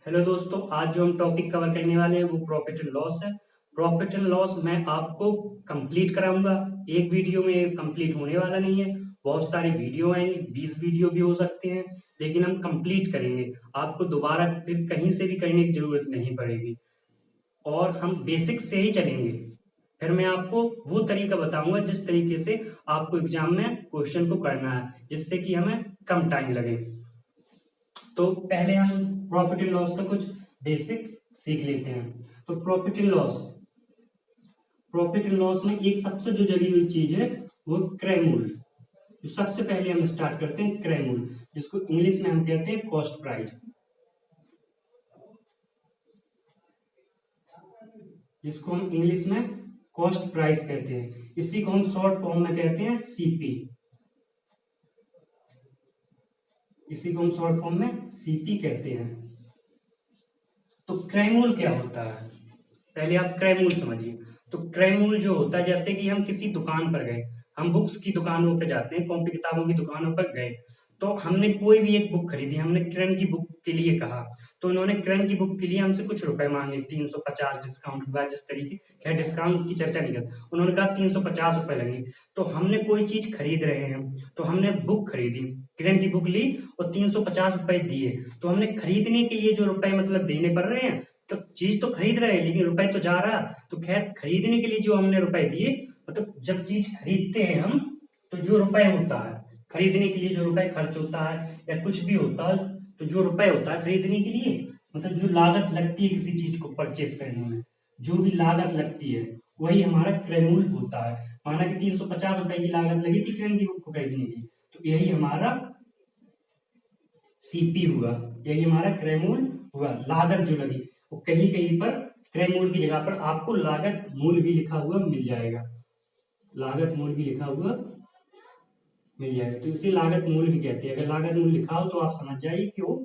Hello दोस्तों, आज जो हम टॉपिक कवर करने वाले हैं वो प्रॉफिट एंड लॉस है। प्रॉफिट एंड लॉस मैं आपको कंप्लीट कराऊंगा। एक वीडियो में कंप्लीट होने वाला नहीं है, बहुत सारी वीडियो आएंगे, 20 वीडियो भी हो सकते हैं, लेकिन हम कंप्लीट करेंगे। आपको दोबारा फिर कहीं से भी करने की जरूरत नहीं पड़ेगी और हम बेसिक से ही चलेंगे। फिर मैं आपको वो तरीका बताऊंगा जिस तरीके से आपको एग्जाम में क्वेश्चन को करना है, जिससे कि हमें कम टाइम लगे। तो पहले हम प्रॉफिट एंड लॉस का कुछ बेसिक्स सीख लेते हैं। तो प्रॉफिट एंड लॉस में एक सबसे जो जगी हुई चीज है वो क्रय मूल्य। जो सबसे पहले हम स्टार्ट करते हैं क्रय मूल्य, जिसको इंग्लिश में हम कहते हैं कॉस्ट प्राइस। जिसको हम इंग्लिश में कॉस्ट प्राइस कहते हैं, इसी को हम शॉर्ट फॉर्म में कहते हैं सीपी। इसी को हम शॉर्ट फॉर्म में सीपी कहते हैं। तो क्रय मूल्य क्या होता है, पहले आप क्रय मूल्य समझिए। तो क्रय मूल्य जो होता है, जैसे कि हम किसी दुकान पर गए, हम बुक्स की दुकानों पर जाते हैं, कॉपी किताबों की दुकानों पर गए, तो हमने कोई भी एक बुक खरीदी, हमने किरण की बुक के लिए कहा, तो उन्होंने किरण की बुक के लिए हमसे कुछ रुपए मांगे, 350 डिस्काउंट के बाद, जिस तरीके, खैर डिस्काउंट की चर्चा नहीं करते, उन्होंने कहा 350 रुपए लगेंगे। तो हमने कोई चीज खरीद रहे हैं, तो हमने बुक खरीदी, किरण की बुक ली और 350 रुपए दिए। तो हमने खरीदने के लिए जो रुपए मतलब देने पड़ रहे हैं, तो चीज तो खरीद रहे हैं लेकिन रुपए तो जा रहा। तो खैर खरीदने के लिए जो हमने रुपए दिए, मतलब जब चीज खरीदते हैं हम, तो जो रुपए होता है खरीदने के लिए, जो रुपए खर्च होता है या कुछ भी होता है, तो जो रुपए होता है खरीदने के लिए, मतलब जो लागत लगती है किसी चीज को परचेस करने में, जो भी लागत लगती है वही हमारा क्रय मूल्य होता है। माना कि 350 रुपए की लागत लगी थी किरण की बुक को खरीदने की, तो यही हमारा सीपी हुआ, यही हमारा क्रय मूल्य हुआ। लागत जो लगी, वो कहीं कहीं पर क्रय मूल्य की जगह पर आपको लागत मूल्य भी लिखा हुआ मिल जाएगा। लागत मूल्य भी लिखा हुआ मिल जाएगा, तो इसे लागत मूल्य भी कहते हैं। अगर लागत मूल्य लिखा हो तो आप समझ जाइए कि वो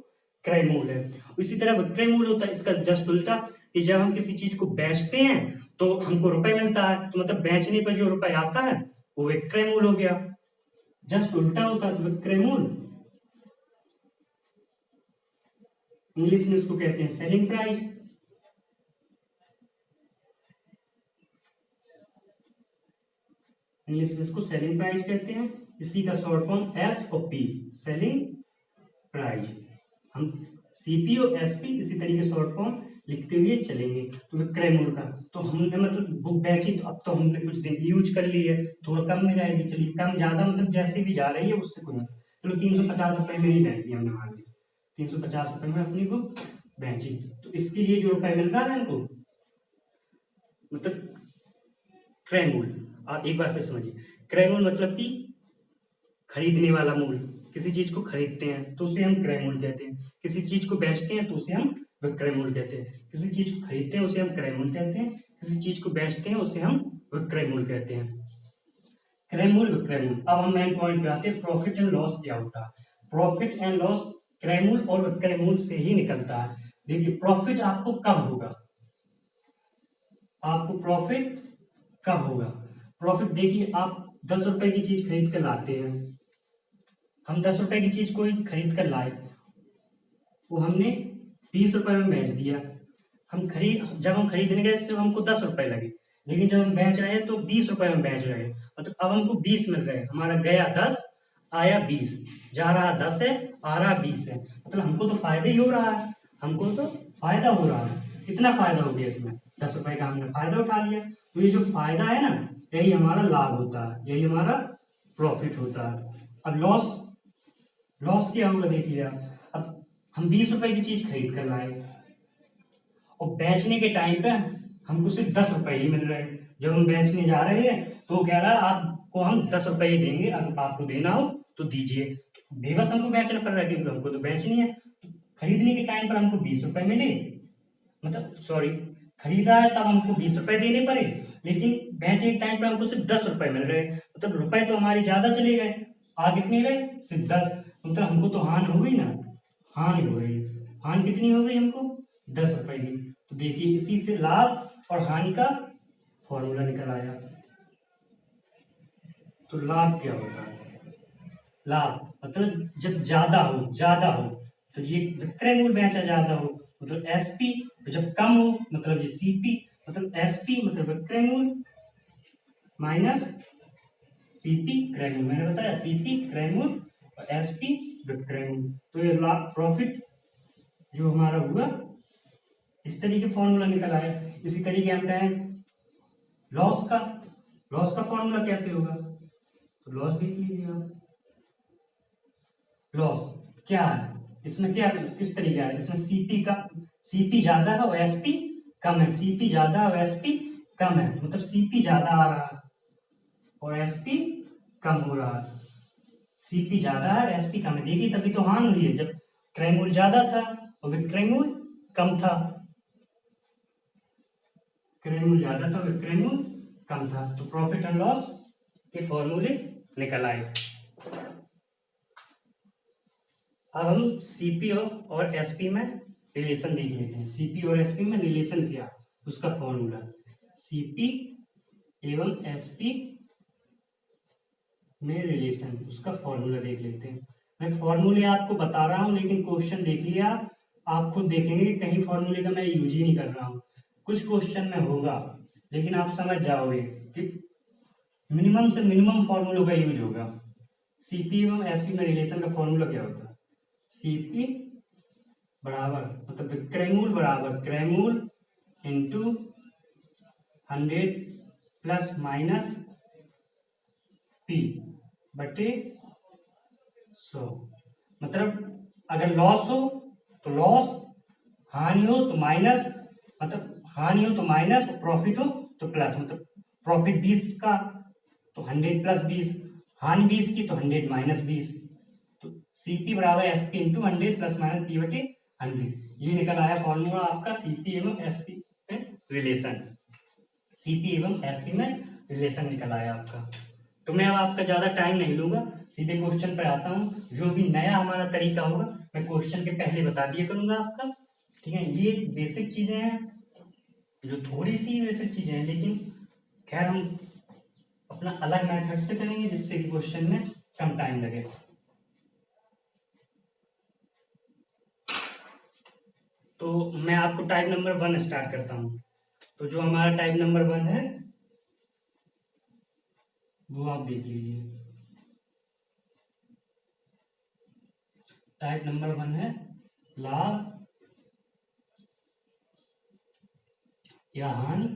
क्रय मूल्य है। इसी तरह विक्रय मूल्य होता है इसका जस्ट उल्टा, कि जब हम किसी चीज को बेचते हैं तो हमको रुपए मिलता है, तो मतलब बेचने पर जो रुपए आता है वो विक्रय मूल्य हो गया। जस्ट उल्टा होता है तो विक्रय मूल्य, इंग्लिश में इसको कहते हैं सेलिंग प्राइस। इंग्लिश में इसको सेलिंग प्राइस कहते हैं। इसी का शॉर्ट फॉर्म एस और पी, सेलिंग प्राइस। हम सीपी और एसपी इसी तरीके शॉर्ट फॉर्म लिखते हुए चलेंगे। तो विक्रय मूल्य का, तो हमने मतलब बुक बेची, तो अब तो हमने कुछ दिन यूज कर ली है, थोड़ा कम में जाएगी, चलिए कम ज्यादा मतलब जैसे भी जा रही है उससे कोई मतलब, चलो 350 रुपए में ही बेच दी हमने, मान ली 350 रुपए में अपनी बुक बेची। तो इसके लिए जो रुपए मिल रहा है हमको, मतलब क्रय मूल्य। आप एक बार फिर समझिए, क्रय मूल्य मतलब कि खरीदने वाला मूल्य। किसी चीज को खरीदते हैं तो उसे हम क्रय मूल्य कहते हैं, किसी चीज को बेचते हैं तो उसे हम विक्रय मूल्य कहते हैं। किसी चीज को खरीदते हैं उसे हम क्रय मूल्य कहते हैं, किसी चीज को बेचते हैं उसे हम विक्रय मूल्य कहते हैं। क्रय मूल्य, विक्रय मूल्य। अब हम मेन पॉइंट पे आते हैं, प्रॉफिट एंड लॉस क्या होता है। प्रॉफिट एंड लॉस क्रय मूल्य और विक्रय मूल्य से ही निकलता है। देखिए प्रॉफिट आपको कब होगा, आपको प्रॉफिट कब होगा। प्रॉफिट देखिए, आप 10 रुपए की चीज खरीद कर लाते हैं, हम 10 रुपए की चीज कोई खरीद कर लाए, वो हमने 20 रुपए में बेच दिया। जब हम खरीदने गए सिर्फ हमको 10 रुपए लगे, लेकिन जब हम बेच रहे हैं तो 20 रुपए में बेच रहे हैं, मतलब अब हमको 20 मिल रहे हैं। हमारा गया 10, आया 20, जा रहा 10 है, आ रहा 20 है, मतलब हमको तो फायदा ही हो रहा है, हमको तो फायदा हो रहा है। कितना फायदा हो गया इसमें, 10 रुपए का हमने फायदा उठा लिया। तो ये जो फायदा है ना, यही हमारा लाभ होता है, यही हमारा प्रॉफिट होता है। अब लॉस, लॉस क्या होगा देखिए आप। अब हम 20 रुपए की चीज खरीद कर लाए और बेचने के टाइम पे हमको सिर्फ 10 रुपए ही मिल रहे हैं। जब हम बेचने जा रहे हैं तो वो कह रहा है आपको हम 10 रुपए ही देंगे, अगर आपको देना हो तो दीजिए। बेबस हमको बेचना पड़ रहा है क्योंकि हमको तो बेचनी है। तो खरीदने के टाइम पर हमको 20 रुपए मिले, मतलब सॉरी, खरीदा है तब हमको 20 रुपए देने पड़े, लेकिन बेचने के टाइम पर हमको सिर्फ 10 रुपए मिल रहे हैं, मतलब रुपए तो हमारी ज्यादा चले गए। आ कितने गए, सिर्फ 10, मतलब हमको तो हानि हो गई ना, हानि हो गई। हानि कितनी हो गई हमको, 10 रुपए की। तो देखिए इसी से लाभ और हानि का फॉर्मूला निकल आया। तो लाभ क्या होता है, लाभ मतलब जब ज्यादा हो, ज्यादा हो, तो ये विक्रय मूल्य बेचा ज्यादा हो, मतलब एसपी, जब कम हो मतलब ये सीपी, मतलब एसपी मतलब विक्रय मूल्य माइनस सीपी क्रय मूल्य। मैंने बताया सीपी क्रय मूल्य और एसपी विक्रय मूल्य। तो ये प्रॉफिट जो हमारा हुआ इस तरीके फॉर्मूला निकल आया। इसी तरीके हम कहें लॉस का फॉर्मूला कैसे होगा, तो लॉस देख लीजिए आप। लॉस क्या है, इसमें क्या किस तरीके है, इसमें सीपी ज्यादा है और एसपी कम है, सीपी ज्यादा है और एसपी कम है, मतलब सीपी ज्यादा आ रहा है और एसपी कम हो रहा है। सीपी ज्यादा है एसपी कम है, देखिए तभी तो हानि हुई है, जब क्रय मूल्य ज्यादा था और विक्रय मूल्य कम था। क्रय मूल्य ज्यादा था, विक्रय मूल्य कम था, तो प्रॉफिट एंड लॉस के फॉर्मूले निकल आए। अब हम सीपी और एसपी में रिलेशन देख लेते हैं। सीपी और एसपी में रिलेशन क्या, उसका फॉर्मूला। सीपी एवं एसपी में रिलेशन, उसका फॉर्मूला देख लेते हैं। मैं फॉर्मूले आपको बता रहा हूं, लेकिन क्वेश्चन देखिए आप खुद देखेंगे कि कहीं फॉर्मूले का मैं यूज ही नहीं कर रहा हूं। कुछ क्वेश्चन में होगा, लेकिन आप समझ जाओगे कि मिनिमम से मिनिमम फॉर्मूलों का यूज होगा। सीपी एवं एसपी में रिलेशन का फॉर्मूला क्या होता है, सीपी बराबर मतलब विक्रय मूल्य बराबर क्रय मूल्य इंटू 100 प्लस माइनस पी बटे 100। मतलब अगर लॉस हो तो लॉस, हानि हो तो माइनस, मतलब हानि हो तो माइनस, प्रॉफिट हो तो प्लस। मतलब प्रॉफिट 20 का तो 100 प्लस 20, हानि 20 की तो 100 माइनस 20। तो सीपी बराबर SP into 100 plus minus P बटे 100। ये निकल आया फॉर्मूला आपका सीपी एवं एसपी में रिलेशन। सीपी एवं एसपी में रिलेशन निकल आया आपका। तो मैं अब आपका ज्यादा टाइम नहीं लूंगा, सीधे क्वेश्चन पर आता हूँ। जो भी नया हमारा तरीका होगा मैं क्वेश्चन के पहले बता दिया करूंगा आपका, ठीक है। ये बेसिक चीजें हैं, जो थोड़ी सी बेसिक चीजें हैं, लेकिन खैर हम अपना अलग मेथड से करेंगे जिससे कि क्वेश्चन में कम टाइम लगे। तो मैं आपको टाइप नंबर 1 स्टार्ट करता हूँ। तो जो हमारा टाइप नंबर 1 है वो आप देख लीजिए। टाइप नंबर 1 है लाभ या हानि,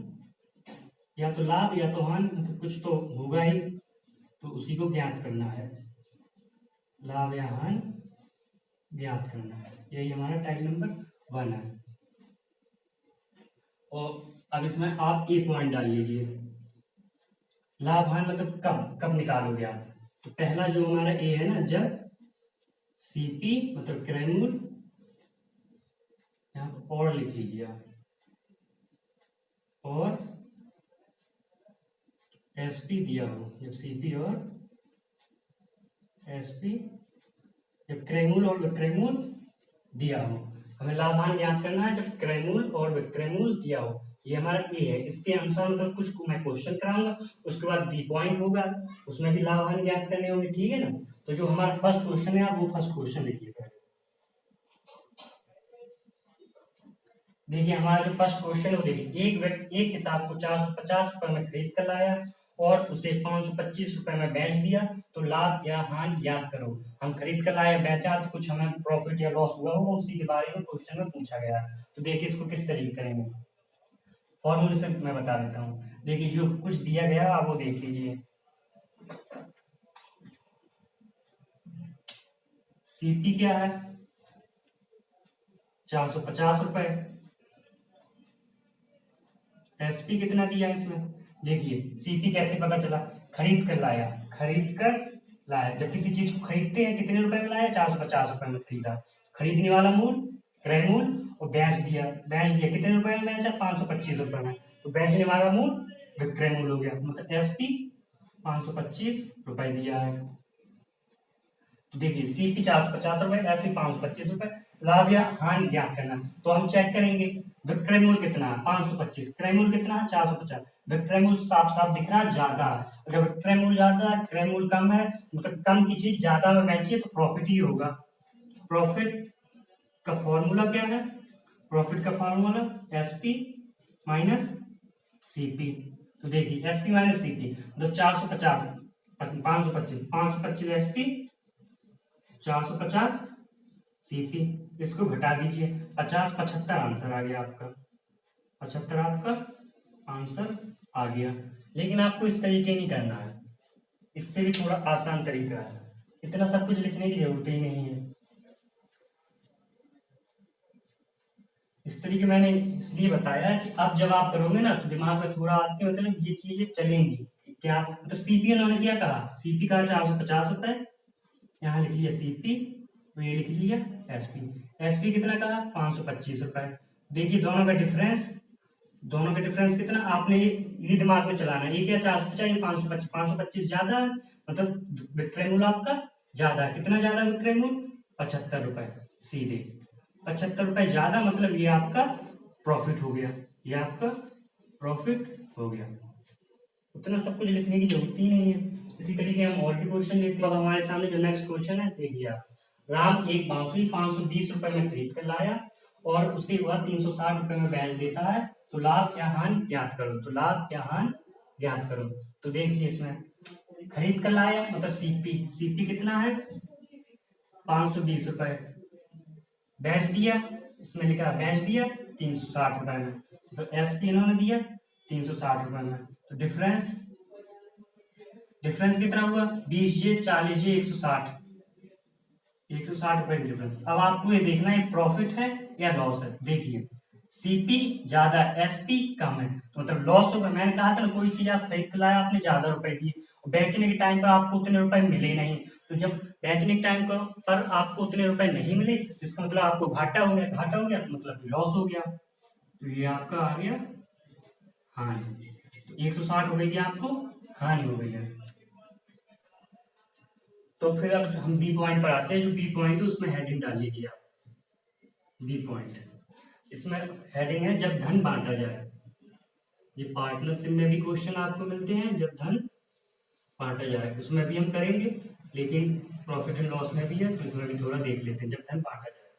या तो लाभ या तो हानि, मतलब कुछ तो होगा ही, तो उसी को ज्ञात करना है। लाभ या हानि ज्ञात करना है, यही हमारा टाइप नंबर 1 है। और अब इसमें आप एक पॉइंट डाल लीजिए, लाभ हानि मतलब कब कब निकालोगे आप। तो पहला जो हमारा ए है ना, जब सीपी मतलब क्रय मूल्य, यहाँ पर और लिख लीजिए आप, और एसपी दिया हो। जब सीपी और एसपी, जब क्रय मूल्य और विक्रय मूल्य दिया हो। हमें लाभ हानि ज्ञात करना है जब क्रय मूल्य और विक्रय मूल्य दिया हो। ये हमारा ए है, इसके अनुसार मतलब कुछ को मैं क्वेश्चन कराऊंगा, उसके बाद बी पॉइंट होगा, उसमें भी लाभ हानि ज्ञात करने होंगे, ठीक है ना। तो जो हमारा फर्स्ट क्वेश्चन है आप वो फर्स्ट क्वेश्चन लिखिए पहले। देखिए हमारा जो फर्स्ट क्वेश्चन है वो देखिए, एक किताब को 450 रुपए में खरीद कर लाया और उसे 525 रुपए में बेच दिया, तो लाभ या हानि ज्ञात करो। हम खरीद कर लाए, बेचा, तो कुछ हमें प्रॉफिट या लॉस हुआ होगा, उसी के बारे में क्वेश्चन में पूछा गया है। तो देखिए इसको किस तरीके करेंगे, फॉर्मूले से मैं बता देता हूँ। देखिए जो कुछ दिया गया आप वो देख लीजिए। सीपी क्या है, 450 रुपए। एसपी कितना दिया है इसमें, देखिए सीपी कैसे पता चला, खरीद कर लाया, खरीद कर लाया। जब किसी चीज को खरीदते हैं कितने रुपए में लाया, 450 रुपए में खरीदा। खरीदने वाला मूल क्रय मूल, और बेच दिया कितने रुपए में बेचा, 525 रुपए में, तो बेचने वाला मूल विक्रय मूल हो गया। मतलब एसपी 525 रुपए दिया है। तो देखिए सीपी 450 रुपए, एसपी 525 रुपए। लाभ या हानि ज्ञात करना, तो हम चेक करेंगे विक्रय मूल्य कितना है, 525, क्रय मूल्य कितना है, 450। विक्रय मूल्य साफ साफ दिख रहा है ज्यादा है। अगर विक्रय मूल्य ज्यादा है, क्रय मूल्य कम है, मतलब कम की चीज ज्यादा में बेची है, तो प्रॉफिट ही होगा। प्रॉफिट का फॉर्मूला क्या है, प्रॉफिट का फॉर्मूला एसपी माइनस सीपी। तो देखिए एसपी माइनस सीपी मतलब 450 525 एसपी 450 सीपी, इसको घटा दीजिए 50 75 आंसर आ गया आपका, 75 आपका आंसर आ गया। लेकिन आपको इस तरीके नहीं करना है, इससे भी थोड़ा आसान तरीका है, इतना सब कुछ लिखने की जरूरत ही नहीं है। इस तरीके मैंने इसलिए बताया कि अब जब आप करोगे ना तो दिमाग में थोड़ा आपके मतलब ये चीजें चलेंगी। क्या मतलब सीपी उन्होंने क्या कहा, सीपी कहा 450 रुपए, यहाँ लिख लिया सीपी, तो ये लिख लिया एसपी। एसपी कितना कहा 525 रुपए। देखिए दोनों का डिफरेंस कितना, आपने ये दिमाग में चलाना है, ये क्या 450 ये 525, 525 ज्यादा है, मतलब विक्रय मूल्य आपका ज्यादा है। कितना ज्यादा विक्रय मूल्य 75 रुपए, सीधे 75 रुपए ज्यादा, मतलब ये आपका प्रॉफिट हो गया, ये आपका प्रॉफिट हो गया। उतना सब कुछ लिखने की जरूरत ही नहीं है। इसी तरीके हम और भी क्वेश्चन लेते हैं। अब हमारे सामने जो नेक्स्ट क्वेश्चन है देखिए आप, राम एक बांसुरी 520 रुपए में खरीद कर लाया और उसे वह 360 रुपए में बेच देता है, तो लाभ या हानि ज्ञात करो। तो लाभ या हानि ज्ञात करो। तो देखिए इसमें खरीद कर लाया मतलब सीपी, सीपी कितना है 520 रुपए, बेच दिया, इसमें लिखा बेच दिया 360 रुपए में, तो एसपी इन्होंने दिया 360 रुपए में। तो डिफरेंस कितना हुआ 20 जे 40 जे 160, 160 रुपए की डिफरेंस। अब आपको ये देखना है प्रॉफिट है या लॉस है। देखिए सीपी ज्यादा एसपी कम है, तो मतलब लॉस होगा। मैंने कहा था ना कोई चीज आप खरीद के लाया आपने ज्यादा रुपए दिए, बेचने के टाइम पर आपको उतने रुपए मिले नहीं, तो जब बेचने के टाइम पर आपको उतने रुपए नहीं मिले तो इसका मतलब आपको घाटा हो गया, घाटा हो गया तो मतलब लॉस हो गया। तो ये आपका आ गया हानि, तो 160 रुपए की आपको हानि हो गई है। तो फिर अब हम बी पॉइंट पर आते हैं। जो बी पॉइंट है उसमें हेडिंग डाल लीजिए आप, बी पॉइंट इसमें हेडिंग है जब धन बांटा जाए। ये पार्टनरशिप में भी क्वेश्चन आपको मिलते हैं, जब धन बांटा जाए उसमें भी हम करेंगे, लेकिन प्रॉफिट एंड लॉस में भी है तो इसमें भी थोड़ा देख लेते हैं, जब धन बांटा जाए।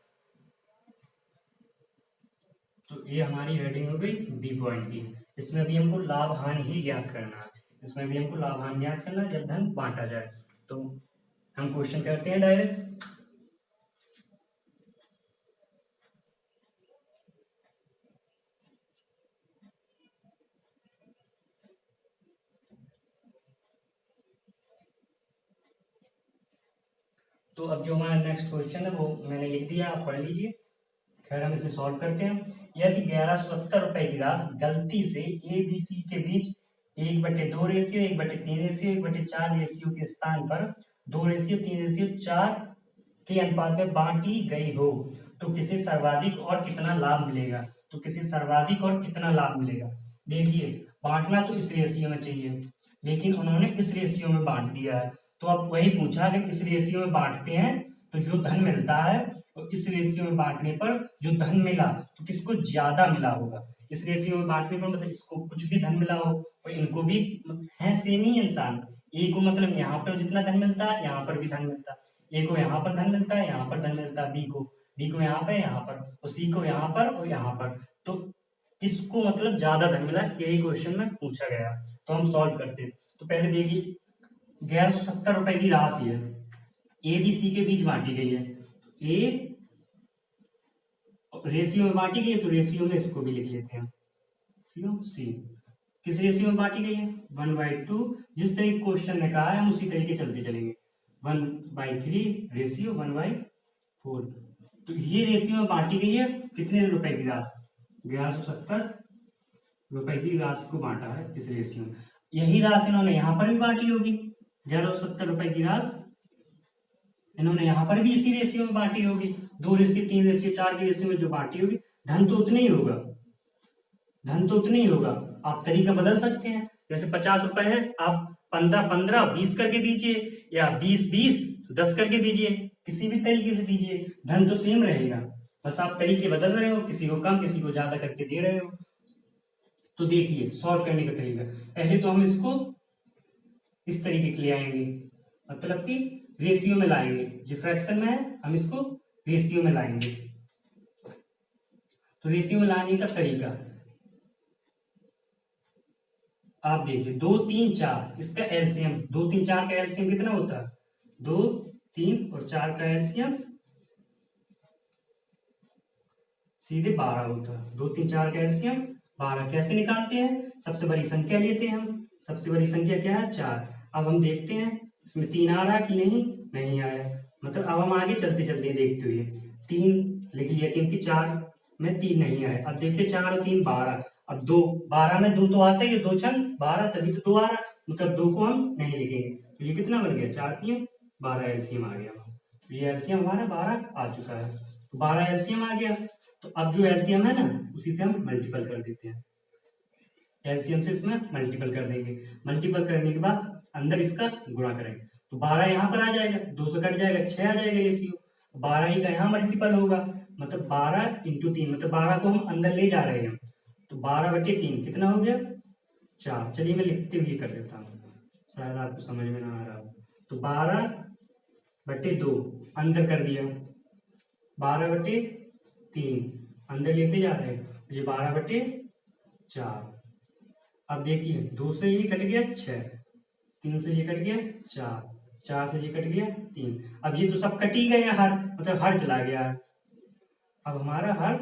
तो ये हमारी हेडिंग हो गई बी पॉइंट की। इसमें भी हमको लाभ हानि ही ज्ञात करना है, इसमें भी हमको लाभ हानि ज्ञात करना है जब धन बांटा जाए। तो हम क्वेश्चन करते हैं डायरेक्ट। तो अब जो हमारा नेक्स्ट क्वेश्चन है वो मैंने लिख दिया, आप पढ़ लीजिए। खैर हम इसे सॉल्व करते हैं। यदि 1170 रुपए की राशि गलती से ए बी सी के बीच 1/2 रेशियो 1/3 रेशियो 1/4 रेशियो के स्थान पर 2 रेशियो 3 रेशियो 4 के अनुपात में बांटी गई हो, तो किसे सर्वाधिक और कितना लाभ मिलेगा। तो किसे सर्वाधिक और कितना लाभ मिलेगा। देखिए बांटना तो इस रेशियो में चाहिए, लेकिन उन्होंने इस रेशियो में बांट दिया है। तो अब वही पूछा अगर इस रेशियो में बांटते हैं तो जो धन मिलता है, तो इस रेशियो में बांटने पर जो धन मिला तो किसको ज्यादा मिला होगा। इस रेशियो में बांटने पर मतलब इसको कुछ भी धन मिला हो और इनको भी है सेम ही इंसान। ए को मतलब यहाँ पर जितना धन मिलता है यहाँ पर भी धन मिलता है, ए को यहाँ पर धन मिलता है यहाँ पर धन मिलता है, बी को यहाँ पे यहाँ पर, और सी को यहाँ पर और यहाँ पर, तो किसको मतलब ज्यादा धन मिला, यही क्वेश्चन में पूछा गया। तो हम सॉल्व करते हैं। तो पहले देखिए 1170 रुपए की राशि है, ए बी सी के बीच बांटी गई है, ए रेशियो में बांटी गई है तो रेशियो में इसको भी लिख लेते हैं, सी। किस रेशियो में बांटी गई है 1/2, जिस तरीके क्वेश्चन ने कहा है हम उसी तरीके चलते चलेंगे। 1/3 रेशियो 1/4, तो ये रेशियो में बांटी गई है कितने रुपए की राशि 1170 रुपए की राशि को बांटा है इस रेशियो में। यही राशि इन्होंने यहाँ पर भी बांटी होगी, 1170 रुपए की राशि इन्होंने यहाँ पर भी इसी रेशियो में बांटी होगी, 2 रेशियो 3 रेशियो 4 की रेशियो में जो बांटी होगी, धन तो उतने ही होगा, धन तो उतने ही होगा। आप तरीका बदल सकते हैं, जैसे 50 रुपए है आप 15 15 20 करके दीजिए, या 20 20 10 करके दीजिए, किसी भी तरीके से दीजिए, धन तो सेम रहेगा, बस आप तरीके बदल रहे हो, किसी को कम किसी को ज्यादा करके दे रहे हो। तो देखिए सॉल्व करने का तरीका, पहले तो हम इसको इस तरीके के ले आएंगे, मतलब कि रेशियो में लाएंगे, जो फ्रैक्शन में है हम इसको रेशियो में लाएंगे। तो रेशियो में लाने का तरीका आप देखिए, 2 3 4 इसका एलसीएम, 2 3 4 का एलसीएम कितना होता है? 2 3 और 4 का एलसीएम सीधे 12 होता है। 2 3 4 का एलसीएम 12। कैसे निकालते हैं? सबसे बड़ी संख्या लेते हैं हम। सबसे बड़ी संख्या क्या है? 4। अब हम देखते हैं इसमें 3 आ रहा कि नहीं, नहीं आया। मतलब अब हम आगे चलते चलते देखते हुए 3 लिख लिया क्योंकि 4 में 3 नहीं आया। अब देखते 4 और 3 12। अब 2, 12 में 2 तो आता ही है, 2 छंग 12, तभी तो 2 आ रहा। मतलब 2 को हम नहीं लिखेंगे। तो ये कितना बन गया? 4 3 12 एलसीएम आ गया। ये एलसीएम हमारा 12 आ चुका है। तो 12 एलसीएम आ गया। तो अब जो एलसीएम है ना, उसी से हम मल्टीपल कर देते हैं। एलसीएम से इसमें मल्टीपल कर देंगे। मल्टीपल करने के बाद अंदर इसका गुणा करेंगे। तो 12 यहाँ पर आ जाएगा, 2 से कट जाएगा, 6 आ जाएगा रेशियो। 12 ही का यहाँ मल्टीपल होगा, मतलब 12 इंटू 3, मतलब 12 को हम अंदर ले जा रहे हैं। तो 12/3 कितना हो गया? 4। चलिए मैं लिखते हुए कर लेता हूँ, शायद आपको समझ में ना आ रहा हो। तो 12/2 अंदर कर दिया, 12/3 अंदर लेते जा रहे हैं, ये 12/4। अब देखिए 2 से ये कट गया 6, 3 से ये कट गया 4, 4 से ये कट गया 3। अब ये तो सब कट ही गया, हर मतलब हर चला गया। अब हमारा हर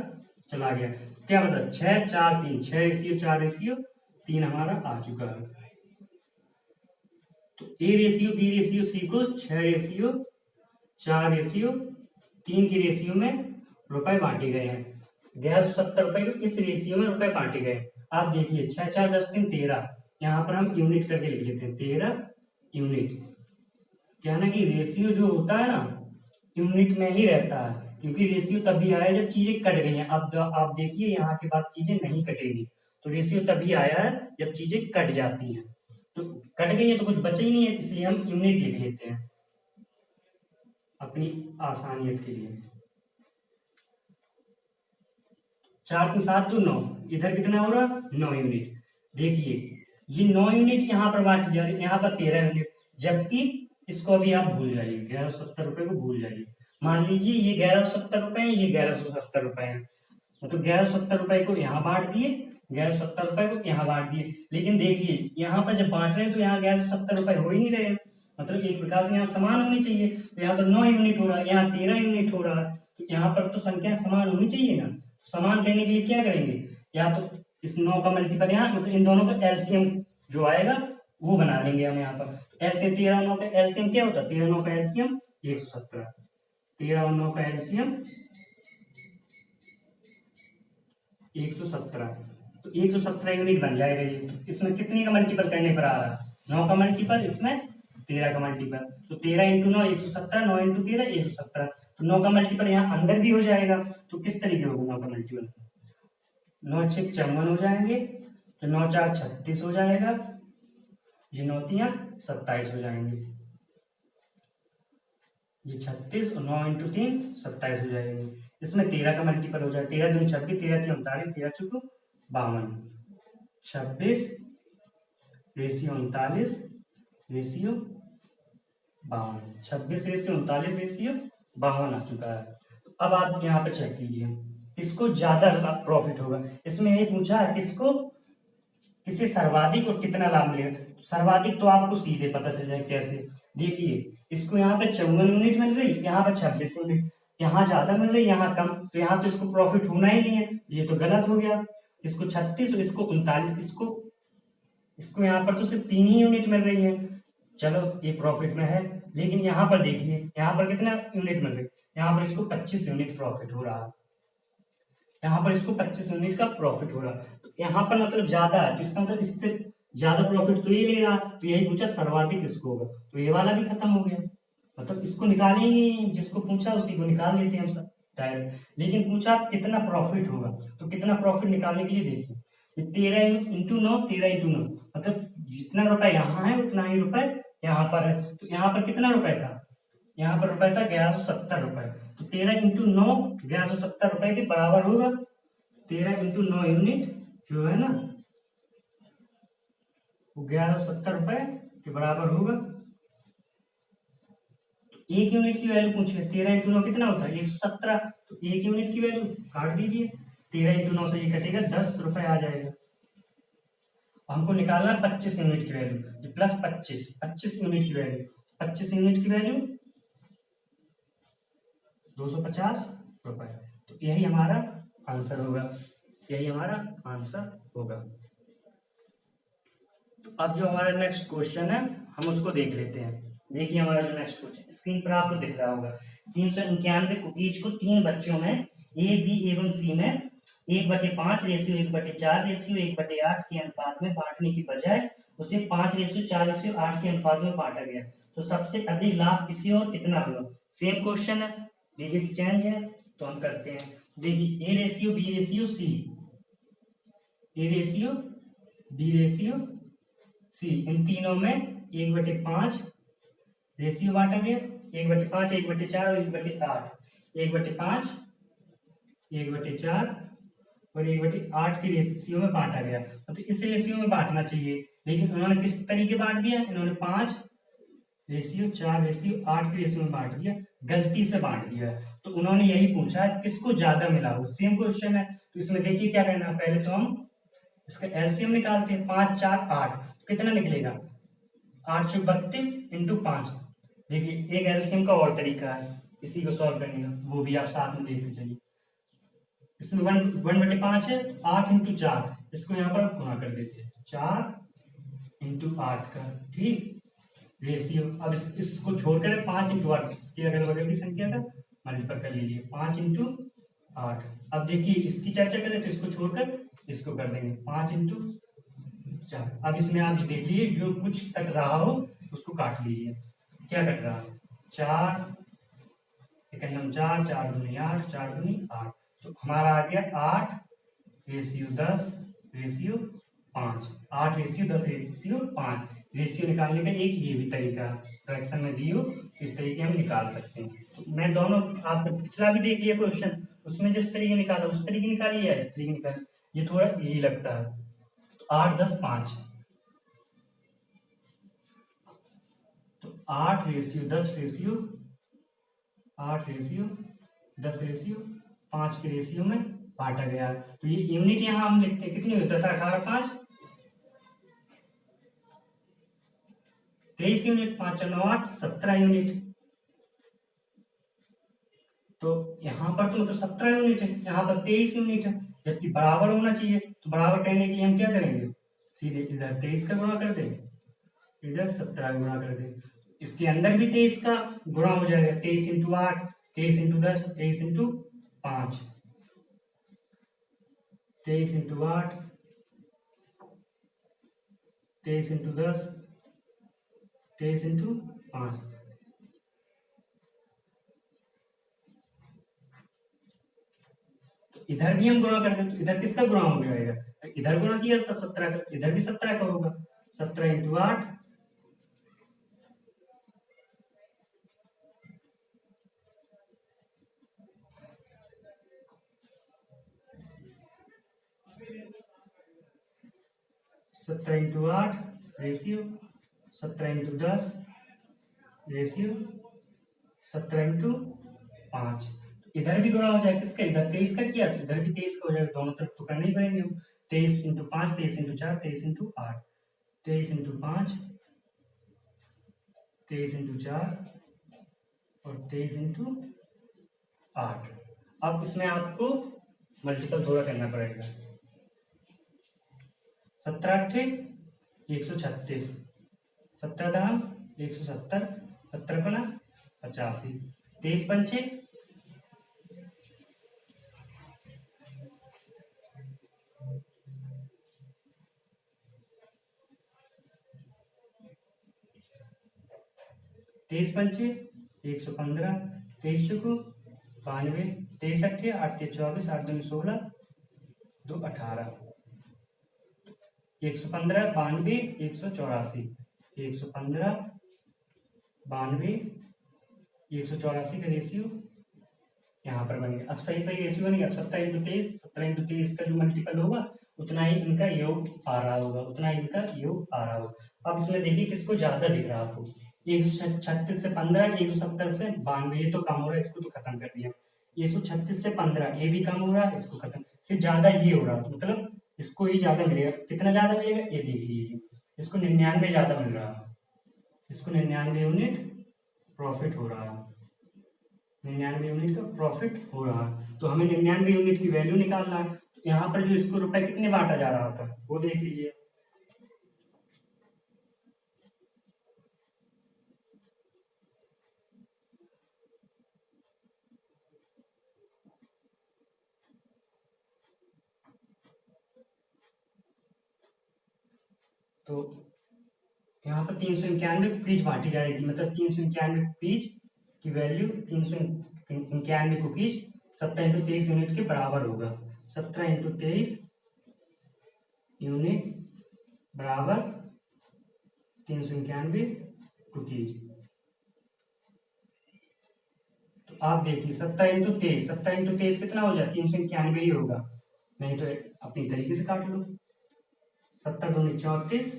चला गया, क्या मतलब 6 4 3, 6 रेशियो 4 रेशियो 3 हमारा आ चुका है। तो A ratio B ratio C को 6 रेशियो 4 रेशियो 3 की रेशियो में रुपए बांटे गए हैं। 1170 रुपए को इस रेशियो में रुपए बांटे गए। आप देखिए 6 4 10 3 13, यहाँ पर हम यूनिट करके लिख लेते हैं 13 यूनिट। क्या ना कि रेशियो जो होता है ना, यूनिट में ही रहता है, क्योंकि रेशियो तभी आया जब चीजें कट गई हैं। अब जब आप देखिए यहाँ के बाद चीजें नहीं कटेगी, तो रेशियो तभी आया है जब चीजें कट जाती हैं। तो कट गई है तो कुछ बचा ही नहीं है, इसलिए हम यूनिट लिख लेते हैं अपनी आसानियत के लिए। 4 3 7 तो 9, इधर कितना हो रहा? 9 यूनिट। देखिए ये 9 यूनिट यहाँ पर बांटी जा रही है, यहाँ पर 13 यूनिट, जबकि इसको अभी आप भूल जाइए, 1170 रुपए को भूल जाइए। मान लीजिए ये 1170 रुपए है, ये 1170 रुपए है, मतलब 1170 रुपए को यहाँ बांट दिए, 1170 रुपए को यहाँ बांट दिए। लेकिन देखिए यहाँ पर जब बांट रहे हैं तो यहाँ 1170 रुपए हो ही नहीं रहे, मतलब एक प्रकार से यहाँ समान होनी चाहिए। तो यहाँ तो 9 यूनिट हो रहा है, यहाँ 13 यूनिट हो रहा है, तो यहाँ पर तो संख्या समान होनी चाहिए ना। समान करने के लिए क्या करेंगे? या तो इस 9 का मल्टीपल यहाँ, मतलब इन दोनों का एलसीएम जो आएगा वो बना लेंगे हम यहाँ पर। एलसीएम 13 और 9 का एलसीएम क्या होता है? 13 9 का एलसीएम 117, 13 और 9 का एलसीएम 117। तो 117 यूनिट बन जाएगा ये। तो इसमें कितने का मल्टीपल करने पर आ रहा है? 9 का मल्टीपल, इसमें 13 का मल्टीपल। तो 13 इंटू 9 117, 9 इंटू 13 117। तो 9 का मल्टीपल यहाँ अंदर भी हो जाएगा। तो किस तरीके होगा 9 का मल्टीपल? 9 6 54 हो जाएंगे, तो 9 4 36 हो जाएगा, ये 9 3 27 हो जाएंगे। ये 36 और 9 इंटू 3 27 हो जाएंगे। इसमें 13 का मल्टीपल हो जाए, 13 दूनी 26, 13 3 39, 13 चौको 52, 26 रेशियो 39 रेशियो 52, 26 रेशियो 39 रेशियो 52 आ चुका है। अब आप यहाँ पर चेक कीजिए किसको ज्यादा प्रॉफिट होगा। इसमें यही पूछा है किसको, किसे सर्वाधिक और कितना लाभ मिलेगा। सर्वाधिक तो आपको सीधे पता चल जाए कैसे। देखिए इसको यहाँ पे 54 यूनिट मिल रही, यहाँ पे 26 यूनिट, यहाँ ज्यादा मिल रही यहाँ कम, तो यहाँ तो इसको प्रॉफिट होना ही नहीं है, ये तो गलत हो गया। इसको 36 और इसको 39, इसको यहाँ पर तो सिर्फ 3 ही यूनिट मिल रही है, चलो ये प्रॉफिट में है। लेकिन यहाँ पर देखिए यहाँ पर कितना यूनिट मिल रही, यहाँ पर इसको 25 यूनिट प्रॉफिट हो रहा है, यहाँ पर इसको 25 यूनिट का प्रॉफिट हो रहा है। तो यहाँ पर मतलब ज्यादा है, तो इसका मतलब इससे ज्यादा प्रॉफिट तो ये ले रहा। तो यही पूछा सर्वाधिक किसको होगा, तो ये वाला भी खत्म हो गया। मतलब इसको निकालेंगे, जिसको पूछा उसी को निकाल देते हैं हम सब डायरेक्ट। लेकिन पूछा कितना प्रॉफिट होगा, तो कितना प्रॉफिट निकालने के लिए देखिए 13 इंटू 9, 13 इंटू 9, मतलब जितना रुपए यहाँ है उतना ही रुपए यहाँ पर है। तो यहाँ पर कितना रुपए था, यहाँ पर रुपए था 1170 रुपए। तो 13 इंटू 9 1170 रुपए के बराबर होगा। 13 इंटू 9 यूनिट जो है ना वो 1170 रुपए के बराबर होगा। तो एक यूनिट की वैल्यू पूछिए, 13 इंटू 9 कितना होता है 117। तो एक यूनिट की वैल्यू काट दीजिए, 13 इंटू 9 से ये कटेगा, 10 रुपए आ जाएगा। हमको निकालना 25 यूनिट की वैल्यू, प्लस 25 यूनिट की वैल्यू, 25 यूनिट की वैल्यू 250 रुपए। तो यही हमारा आंसर होगा, यही हमारा आंसर होगा। तो अब जो हमारा नेक्स्ट क्वेश्चन है हम उसको देख लेते हैं। देखिए हमारा जो नेक्स्ट क्वेश्चन स्क्रीन पर आपको दिख रहा होगा, 391 कुकीज को 3 बच्चों में ए, बी एवं सी में 1/5 रेशियो 1/4 रेशियो 1/8 के अनुपात में बांटने की बजाय उसे 5 रेशियो 4 रेशियो 8 के अनुपात में बांटा गया, तो सबसे अधिक लाभ किसी और कितना हुआ। सेम क्वेश्चन है, डिजिट चेंज है, तो हम करते हैं। देखिए a ratio B ratio c, a ratio B ratio c, इन तीनों में 1/5 रेशियो बांटा गया, 1/5 1/4 और 1/8, 1/5 1/4 और 1/8 की रेशियो में बांटा गया। तो इस रेशियो में बांटना चाहिए, लेकिन उन्होंने किस तरीके बांट दिया, इन्होंने 5 रेशियो 4 रेशियो 8 की रेशियो में बांट दिया, गलती से बांट दिया। तो उन्होंने यही पूछा किसको ज्यादा मिला हो। सेम क्वेश्चन है, तो इसमें देखिए क्या करना है, पहले तो हम इसका एलसीएम निकालते हैं। 5 4 8 कितना निकलेगा, 8 × 32 इंटू 5। देखिए एक एलसीएम का और तरीका है इसी को सॉल्व करने का, वो भी आप साथ में देखते चलिए। इसमें 1/5 है, 8 × 4, इसको यहाँ पर गुणा कर देते हैं, 4 × 8 का, ठीक रेशियो। अब इसको छोड़कर 5 × 8, इसके अगल बगल की संख्या का मल्टीपल कर लीजिए, 5 × 8। अब देखिए इसकी चर्चा करें तो इसको छोड़कर इसको कर देंगे, 5 × 4। अब इसमें आप देख लीजिए जो कुछ कट रहा हो उसको काट लीजिए। क्या कट रहा है, 4 4 4 दूनी 8 4 दूनी 8, तो हमारा आ गया 8 ratio 10 ratio 5, 8 ratio 10 ratio 5। Ratio निकालने का एक ये भी तरीका है, फ्रैक्शन में दी हो इस तरीके हम निकाल सकते हैं। तो मैं दोनों, आपने पिछला भी देख लिया क्वेश्चन, उसमें जिस तरीके निकाला उस तरीके निकालिए या इस तरीके निकालिए, ये थोड़ा इजी लगता है। तो 8 10 5, तो 8 रेशियो 10 रेशियो 8 रेशियो 10 रेशियो 5 के रेशियो में बांटा गया। तो ये यूनिट यहां हम लिखते हैं, कितनी हुई, 10 18 5 23 यूनिट, 5 9 8 17 यूनिट। तो यहाँ पर तो मतलब 17 यूनिट है, यहाँ पर 23 यूनिट है, जबकि बराबर होना चाहिए। तो बराबर कहने के लिए हम क्या करेंगे, सीधे इधर 23 का गुणा कर दें, इधर 17 का गुणा कर दें। इसके अंदर भी 23 का गुणा हो जाएगा, 23 × 8 23 × 10 23 × 5, 23 × 8 23 × 10 23 × 5। इधर भी हम गुणा कर दें तो इधर किसका गुणा हो जाएगा, तो इधर गुणा किया था 17 का, इधर भी 17 का होगा, 17 × 8 17 × 8 रेशियो 17 × 10 रेशियो 17 × 5। इधर भी गुणा हो जाए किसका, इधर 23 का किया तो इधर भी 23 का हो जाएगा, दोनों तरफ तो करने ही पड़ेंगे। 23 × 5 23 × 4 23 × 8, 23 × 5 23 × 4 और 23 × 8। अब इसमें आपको मल्टीपल थोड़ा करना पड़ेगा, 17 8 136, 17 दाम 170, 17 × 85, 23 पंचे 23 पंचे 115, 23 चौको 92, 23 अट्ठे 8 3 24 8 2 16 2 18, 115 92 184, 115 92 184 का रेशियो यहाँ पर बनेगा। अब सही सही रेशियो बनेगा। अब 17 × 23 17 × 23 का जो मल्टीपल होगा उतना ही इनका योग आ रहा होगा, उतना ही इनका योग आ रहा होगा। अब इसमें देखिए किसको ज्यादा दिख रहा है आपको, 136 से 15, 170 से 92, ये तो कम हो रहा है, इसको तो खत्म कर दिया। 136 से 15 ये भी कम हो रहा है, इसको खत्म। से ज्यादा ये हो रहा, तो मतलब इसको ही ज्यादा मिलेगा। कितना ज्यादा मिलेगा ये देख लीजिए, इसको 99 ज्यादा मिल रहा है, इसको 99 यूनिट प्रॉफिट हो रहा है, 99 यूनिट का प्रॉफिट हो रहा है। तो हमें 99 यूनिट की वैल्यू निकालना है। तो यहाँ पर जो इसको रुपए कितने बांटा जा रहा था वो देख लीजिए। तो यहाँ पर 391 कुकीज बांटी जा रही थी, मतलब 391 कुकीज की वैल्यू 391 कुकीज 17 × 23 यूनिट के बराबर होगा। 17 × 23 यूनिट बराबर 391 कुकीज। तो आप देखिए 17 × 23 कितना हो जाए, 391 ही होगा, नहीं तो अपनी तरीके से काट लो। 7 दूनी 34,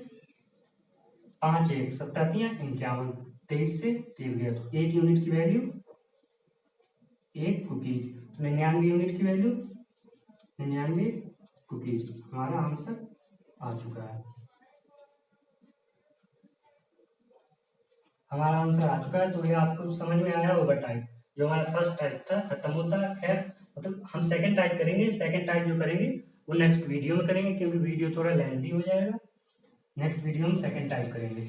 5 1 7 3 51, 23 से 23 गया, तो 1 यूनिट की वैल्यू 1 कुकीज। तो 99 यूनिट की वैल्यू 99 कुकीज, हमारा आंसर आ चुका है। हमारा आंसर आ चुका है। तो ये आपको समझ में आया होगा टाइप, जो हमारा फर्स्ट टाइप था खत्म होता है। खैर मतलब हम सेकंड टाइप करेंगे, सेकंड टाइप जो करेंगे वो नेक्स्ट वीडियो में करेंगे, क्योंकि वीडियो थोड़ा लेंथी हो जाएगा। नेक्स्ट वीडियो में सेकंड टाइप करेंगे।